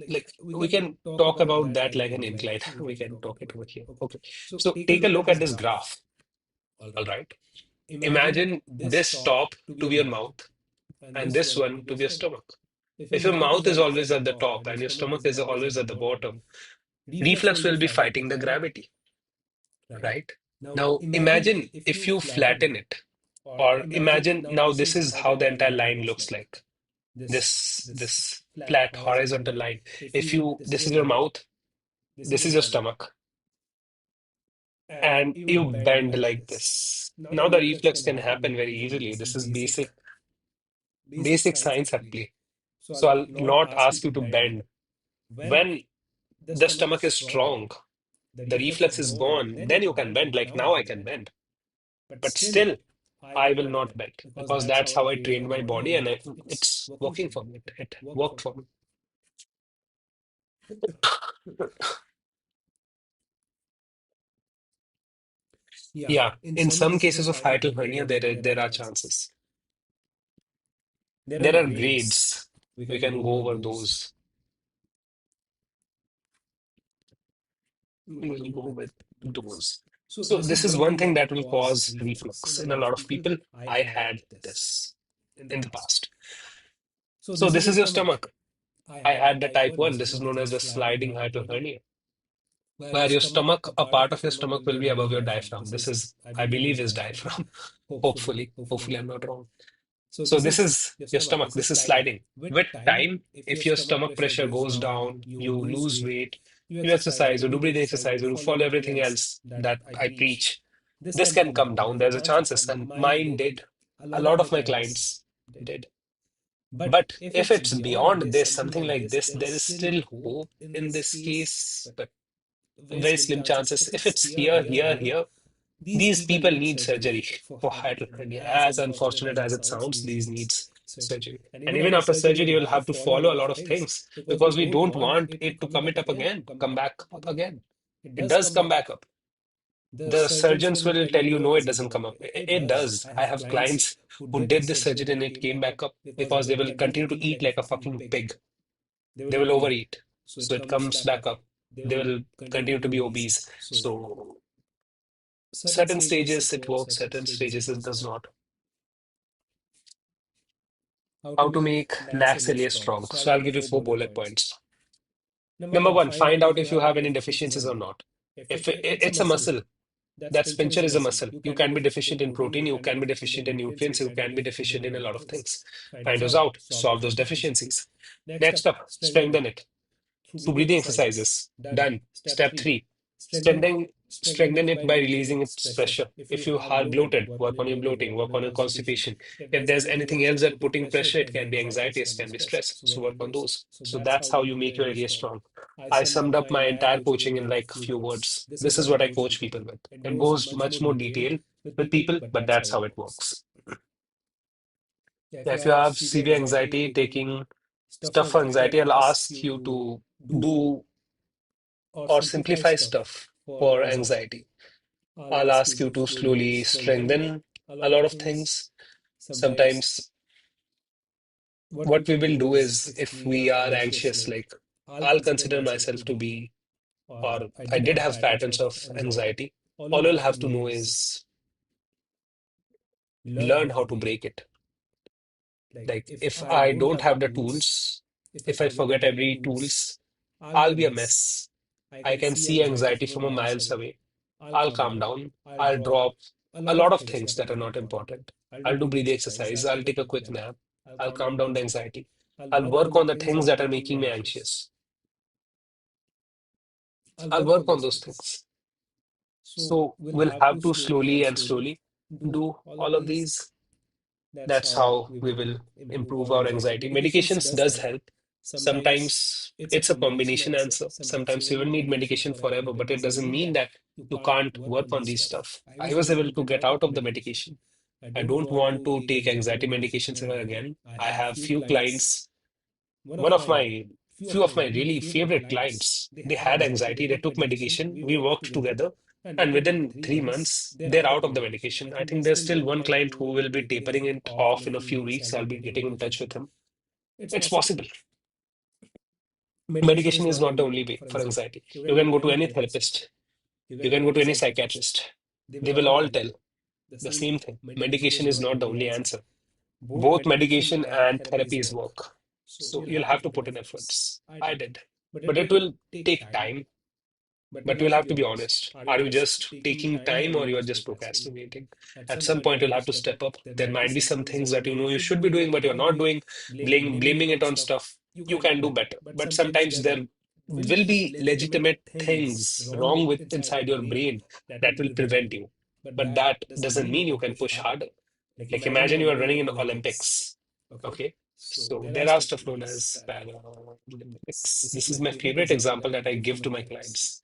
like, we can talk about that like an incline. We can talk it over here. Okay. So take a look at this graph. All right. Imagine this top to be your mouth and this one to be your stomach. If your mouth is always at the top and your stomach is always at the bottom, reflux will be fighting the gravity, right? Now imagine if you flatten it, or imagine now this is how the entire line looks like. This flat horizontal line. If you This is your mouth, this is your stomach, and you bend like this. Now the reflux can happen very easily. This is basic science at play. So I'll not ask you to bend. When the stomach is strong, the reflex is gone, then you can bend. Like now I can bend. But still, I will not bend because that's how I trained my body and it's working for me. It worked for me. Yeah, in some cases of hiatal hernia, there are chances. There are grades. We can go over those. We'll go with those. So this is one thing that will cause reflux in a lot of people. I had this in the past. So this is your stomach. I had the type 1. This is known as the sliding hiatal hernia, where your stomach, a part of your stomach will be above your diaphragm. This is, I believe, is diaphragm. Hopefully, I'm not wrong. So this is your stomach. This is sliding. With time, if your stomach pressure goes down, you lose weight, you exercise, you do breathing exercise, you do follow everything else that I preach. This can come down. There's a chances, and mine did. A lot of my clients did. But if it's beyond this, something like this, there is still hope in this case, but very slim chances. If it's here, these people need surgery for hiatal hernia. As unfortunate as it sounds, these needs surgery. And even after surgery, you'll have to follow a lot of things because we don't want it to come back up again. It does come back up. The surgeons will tell you, no, it doesn't come up. It does. I have clients who did this surgery and it came back up because they will continue to eat like a fucking pig. They will overeat. So it comes back up. They will continue to be obese. So certain stages it works, certain stages it does not. How to make lax LA strong. So I'll give you 4 bullet points. Number one, find out if you have any deficiencies or not. If it's a muscle, That sphincter is a muscle. You can be deficient in protein, you can be deficient in nutrients, you can be deficient in a lot of things. Find those out, solve those deficiencies. Next up, strengthen it. So breathing exercises. Done. Step three, strengthen it by releasing its pressure. If you are bloated, work on your bloating, work on your constipation. If there's anything else that putting pressure, it can be anxiety, it can be stress. So work on those. So that's how you make your area strong. I summed up my entire coaching in like few words. This is what I coach people with. It goes much more detail with people, but that's how it works. If you have severe anxiety, taking stuff for anxiety, I'll ask you to do or simplify stuff for anxiety. I'll ask you to slowly strengthen a lot of things. Sometimes what we will do is if we are anxious, like I'll consider myself to be, or I did have patterns of anxiety. All you'll have to know is learn how to break it. Like if I don't have the tools, if I forget every tools, I'll be a mess. I can see anxiety from a miles away. I'll calm down. I'll drop a lot of things that are not important. I'll do breathing exercise. I'll take a quick nap. I'll calm down the anxiety. I'll work on the things that are making me anxious. I'll work on those things. So we'll have to slowly and slowly do all of these. That's how we will improve our anxiety. Medications does help. Sometimes it's a combination answer. Sometimes you will need medication forever, but it doesn't mean that you can't work on these stuff. I was able to get out of the medication. I don't want to take anxiety medications ever again. I have few clients, one of my few of my really favorite clients, they had anxiety, they took medication, we worked together, and within 3 months, they're out of the medication. I think there's still one client who will be tapering it off in a few weeks. I'll be getting in touch with him. It's possible. Medication is not the only way for anxiety. You can go to any therapist, you can go to any psychiatrist. They will all tell the same thing. Medication is not the only answer. Both medication and therapies work. So you'll have to put in efforts. I did. But it will take time, but you'll have to be honest. Are you just taking time or you're just procrastinating? At some point, you'll have to step up. There might be some things that you know you should be doing, but you're not doing. Blaming it on stuff, you can do better. But sometimes there will be legitimate things wrong with inside your brain that will prevent you. But that doesn't mean you can push harder. Like imagine you are running in Olympics. Okay. So there are stuff known as Paralympics. This is my favorite example that I give to my clients.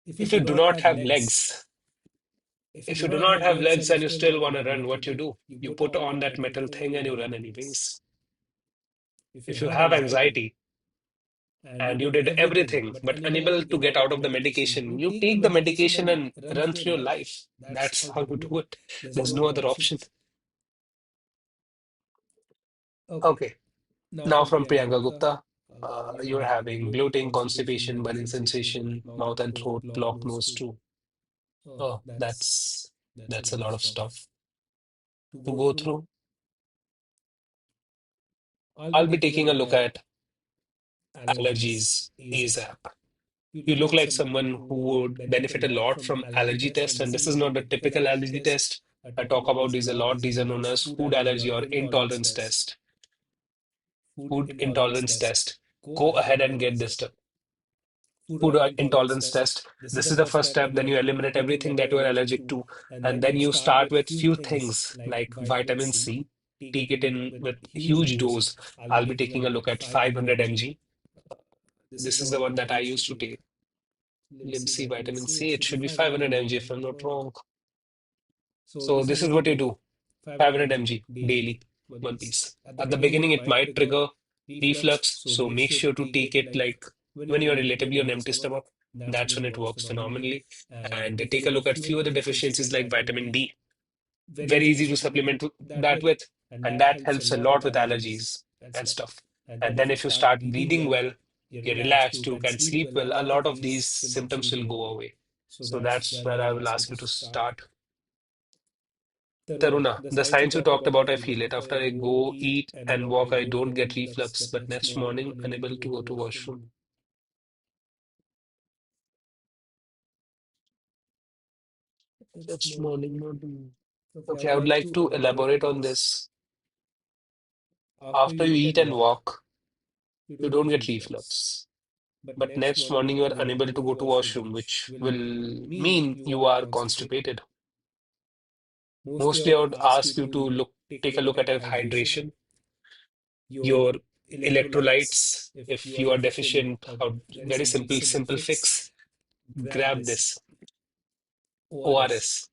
If you do not have legs, if you do not have legs and you still want to run, what you do? You put on that metal thing and you run anyways. If you have anxiety and you did everything but unable to get out of the medication, you take the medication and run through your life. That's how you do it. There's no other option. Okay. Now from Priyanka Gupta, you're having bloating, constipation, burning sensation, mouth and throat, blocked nose too. Oh, that's a lot of stuff to go through. I'll be taking a look at allergies ASAP. You look like someone who would benefit a lot from allergy test, and this is not the typical allergy test. I talk about these a lot. These are known as food allergy or intolerance test. Food intolerance test. Go ahead and get this done. Food intolerance test. This is the first step. Then you eliminate everything that you are allergic to. And then you start with few things like vitamin C. Take it in with huge dose. I'll be taking a look at 500 mg. This is the one that I used to take. Lim C, vitamin C. It should be 500 mg if I'm not wrong. So this is what you do. 500 mg daily, one piece. At the beginning, it might trigger reflux, so make sure to take it like when you're relatively on empty stomach. That's when it works phenomenally. And take a look at few other deficiencies like vitamin D. Very easy to supplement that with, and that helps a lot with allergies and stuff. And then if you start breathing well, you're relaxed, you can sleep well, a lot of these symptoms will go away. So that's where I will ask you to start. Taruna, the signs you talked about, I feel it. After I go eat and walk, I don't get reflux, but next morning, unable to go to washroom. Next morning, morning. Okay, I would like to elaborate on this. After you eat and walk, you don't get reflux. But next morning, you are unable to go to washroom, which will mean you are constipated. Mostly, I would ask you to take a look at your hydration, your electrolytes. If you are deficient, very simple fix. Grab this ORS.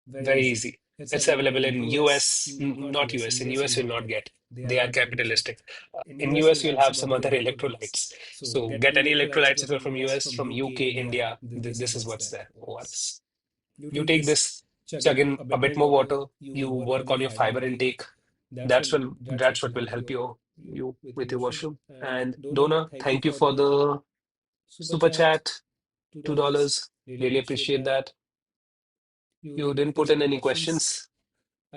Very easy. It's available in US, not US. In US, you'll not get. They are capitalistic. In US, you'll have some other electrolytes. So get any electrolytes if you're from US, from UK, India. This is what's there. ORS. You take this, chug in a bit more water. You work on your fiber intake. That's what will help you with your washroom. And Donna, thank you for the super chat. $2. Really appreciate that. You didn't put in any questions.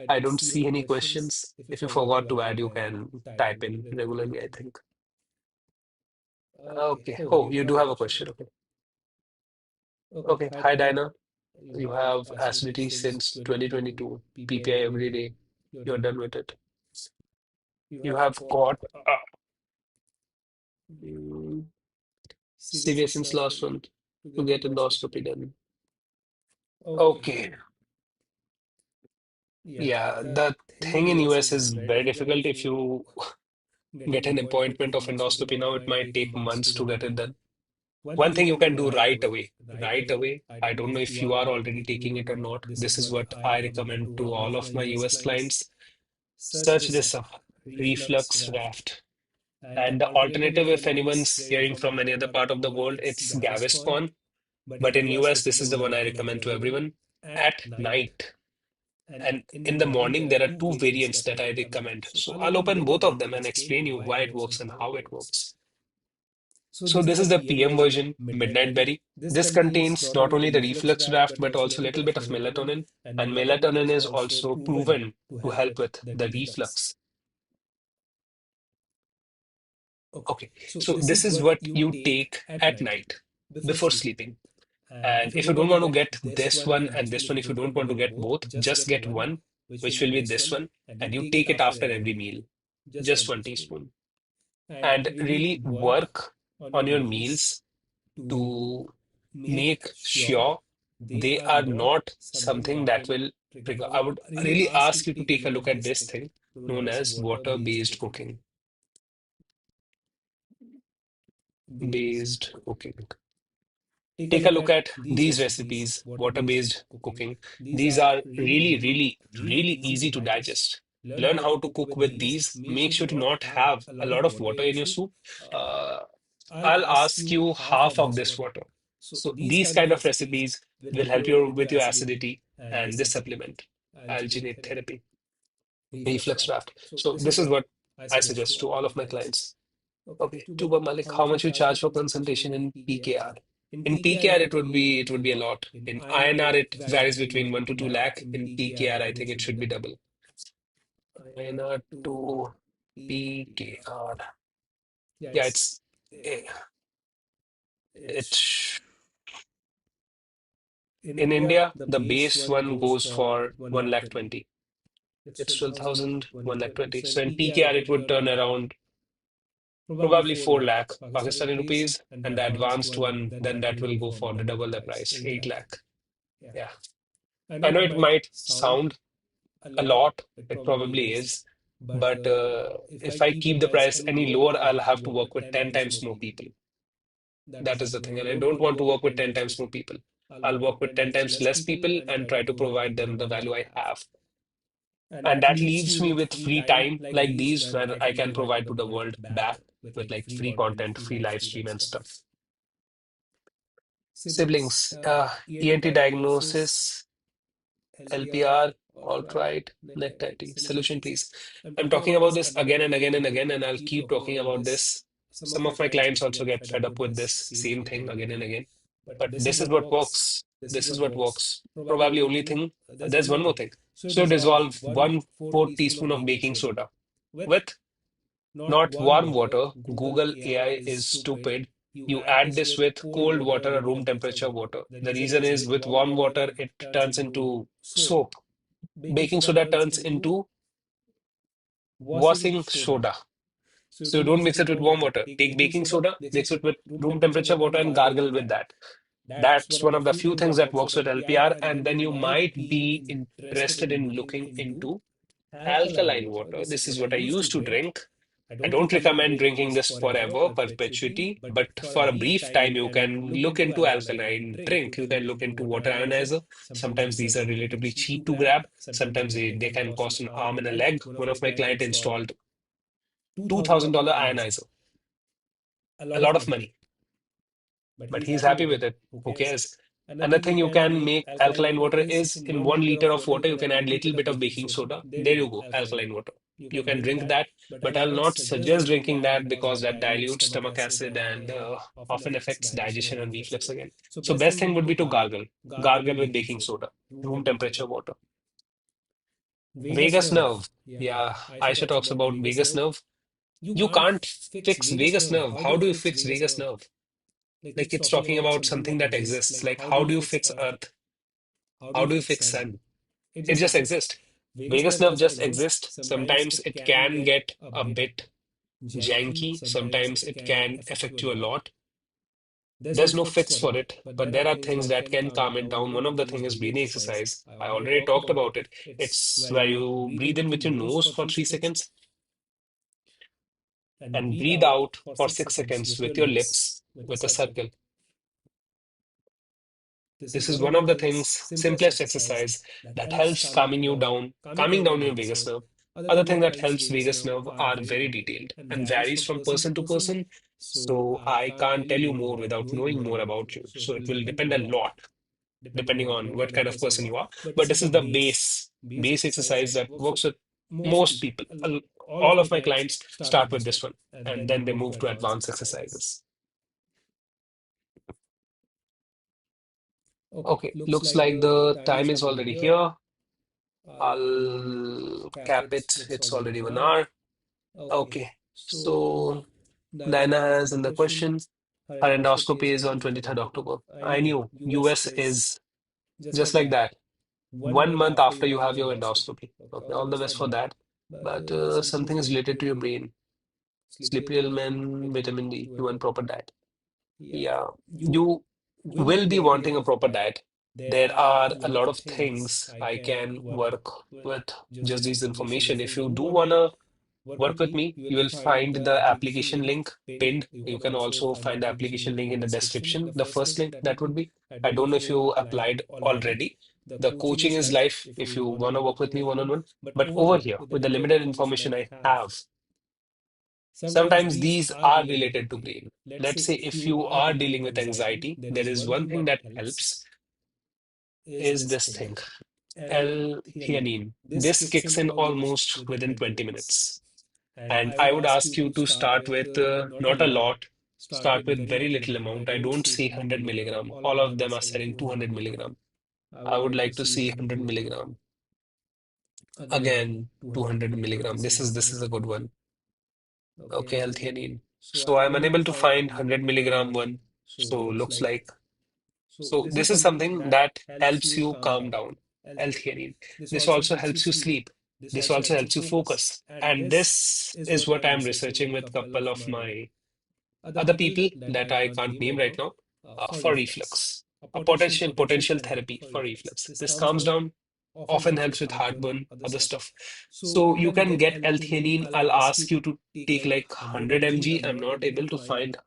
I don't see any questions. If you forgot to add, you can type in regularly, I think. Okay. Oh, you do have a question. Okay. Okay. Hi, Dinah. You have acidity since 2022, PPI every day. You're done with it. You have got mm, severe since last month to get endoscopy done. Okay. Yeah, the thing in US is very difficult. If you get an appointment of endoscopy now, it might take months to get it done. One thing you can do right away, right away. I don't know if you are already taking it or not. This is what I recommend to all of my US clients. Search this up, reflux raft. And the alternative, if anyone's hearing from any other part of the world, it's Gaviscon. But in US, this is the one I recommend to everyone at night. And in the morning, there are two variants that I recommend. So I'll open both of them and explain you why it works and how it works. So this is the PM version, Midnight Berry. This contains not only the reflux draft, but also a little bit of melatonin. And melatonin is also proven to help with the reflux. Okay, so this is what you take at night before sleeping. And if you don't want to get this one and this one, if you don't want to get both, just get one, which will be this one. And you take it after every meal, just 1 teaspoon. And really work on your meals to make sure they are not something that will trigger. I would really ask you to take a look at this thing known as water-based cooking. Based cooking. Take a look at these recipes, water-based cooking. These are really easy to digest. Learn how to cook with these. Make sure to not have a lot of water in your soup. Uh, I'll ask you half of this water. So these kind of recipes will help you with your acidity and this supplement, alginate therapy, reflux draft. So this is what I suggest to all of my clients. Okay, Tuba Malik, how much you charge for consultation in PKR? In PKR, it would be a lot. In INR, it varies between 1 to 2 lakh. In PKR, I think it should be double. INR to PKR. Yeah, eh, it's in India, the base one goes for 1 lakh 20. It's 12,000, 1 lakh 20. So in PKR, it would turn around probably 4 lakh Pakistani rupees. And the advanced one, then that will go for the double the price, 8 lakh. Yeah. I know it might sound a lot. It probably is. But if I keep the price any lower, I'll have to work with 10 times more people. That is the thing. And I don't want to work with 10 times more people. I'll work with 10 times less people and try to provide them the value I have. And that leaves me with free time like these where I can provide to the world back with like free content, free live stream and stuff. Siblings, ENT diagnosis, LPR, alt right, neck tightening. Solution, please. I'm talking about this again and again and again, and I'll keep talking about this. Some of my clients also get fed up with this same thing again and again. But this is what works. This is what works. Probably only thing, there's one more thing. So dissolve 1/4 teaspoon of baking soda with not warm water. Google AI is stupid. You add this with cold water or room temperature water. The reason is with warm water, it turns into soap. Baking soda turns into washing soda. So don't mix it with warm water. Take baking soda, mix it with room temperature water, and gargle with that. That's one of the few things that works with LPR. And then you might be interested in looking into alkaline water. This is what I used to drink. I don't recommend drinking this forever, perpetuity, but for a brief time, you can look into alkaline drink. You can look into water ionizer. Sometimes these are relatively cheap to grab. Sometimes they can cost an arm and a leg. One of my client installed $2,000 ionizer, a lot of money, but he's happy with it. Who cares? Another thing you can make alkaline water is in 1 liter of water, you can add little bit of baking soda. There you go, alkaline water. You can drink that, but I'll not suggest drinking that because that dilutes stomach acid and often affects digestion and reflux again. So best thing would be to gargle, gargle with baking soda, room temperature water. Vagus nerve. Yeah, Aisha talks about vagus nerve. You can't fix vagus nerve. How do you fix vagus nerve? Like it's talking about something that exists. Like how do you fix Earth? How do you fix Sun? It just exists. Vagus nerve just exists. Sometimes it can get a bit janky. Sometimes it can affect you a lot. There's no fix for it, but there are things that can calm it down. One of the things is breathing exercise. I already talked about it. It's where you breathe in with your nose for 3 seconds and breathe out for 6 seconds with your lips with a circle. This is one of the things, simplest exercise that helps calming down your vagus nerve. Other thing that helps vagus nerve are very detailed and varies from person to person. So I can't tell you more without knowing more about you. So it will depend a lot depending on what kind of person you are. But this is the base exercise that works with most people. All of my clients start with this one and then they move to advanced exercises. Okay, looks like the time is already here. I'll cap it. It's already 1 hour. Okay. So Diana has in the question, her endoscopy is on 23rd October. I knew US is just like that. 1 month after you have your endoscopy. Okay, all the best for that. But something is related to your brain. Sleepy ailment, vitamin D, you want proper diet. Yeah, you will be wanting a proper diet. There are a lot of things I can work with just this information. If you do want to work with me, you will find the application link pinned. You can also find the application link in the description. The first link that would be, I don't know if you applied already. The coaching is live if you want to work with me one-on-one. But over here, with the limited information I have, sometimes these are related to brain. Let's say if you are dealing with anxiety, there is one thing that helps is this thing, L-theanine. This kicks in almost within 20 minutes. And I would ask you to start with not a lot, start with very little amount. I don't see 100 milligram. All of them are selling 200 milligram. I would like to see 100 milligram. Again, 200 milligram. This is a good one. Okay, L-theanine. So I'm unable to find 100 milligram one. So looks like so this is something that helps you calm down. L-theanine. This also helps you sleep. This also helps you focus. And this is what I'm researching with couple of my other people that I can't name right now for reflux. A potential therapy for reflux. This calms down, often helps with heartburn, other stuff. So you can get L-theanine. I'll ask you to take like 100 mg. I'm not able to find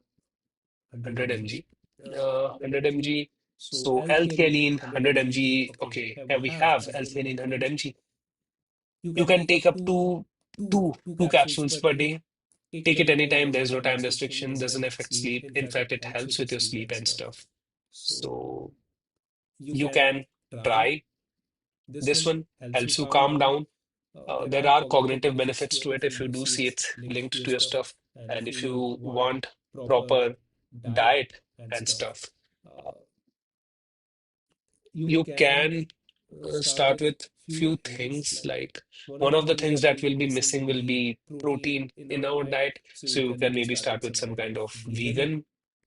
100 mg. 100 mg. So L-theanine 100 mg. Okay, here we have L-theanine 100 mg. You can take up to two capsules per day. Take it anytime. There's no time restriction. Doesn't affect sleep. In fact, it helps with your sleep and stuff. So you can try this one. Helps you calm down. There are cognitive benefits to it if you do see it linked to your stuff, and if you want proper diet and stuff. Uh, you can start with few things like one of the things that will be missing will be protein in our diet. So you can maybe start with some kind of vegan.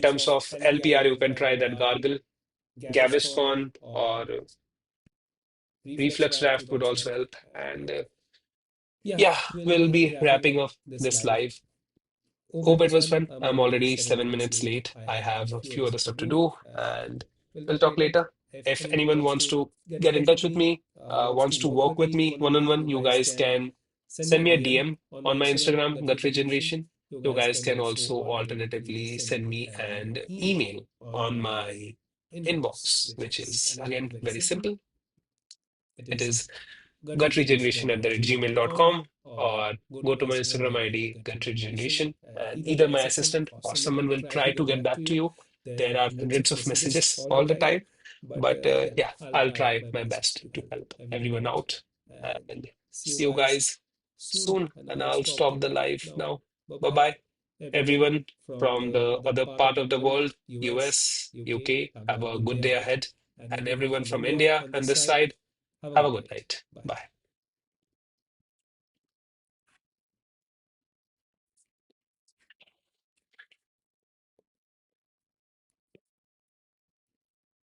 In terms of LPR, you can try that gargle, Gaviscon, or reflux draft would also help. And yeah, we'll be wrapping up this live. Hope it was fun. I'm already 7 minutes late. I have a few other stuff to do, and we'll talk later. If anyone wants to get in touch with me, wants to work with me one on one, you guys can send me a DM on my Instagram, Gut Regeneration. You guys can also alternatively send me an email on my inbox, which is again very simple. It is gutregeneration at the gmail.com, or go to my Instagram ID, gutregeneration, and either my assistant or someone will try to get back to you. There are hundreds of messages all the time, but yeah, I'll try my best to help everyone out. And see you guys soon. And I'll stop the live now. Bye bye, everyone from the other part of the world, US, UK. Have a good day ahead. And everyone from India and this side, have a good night. Bye.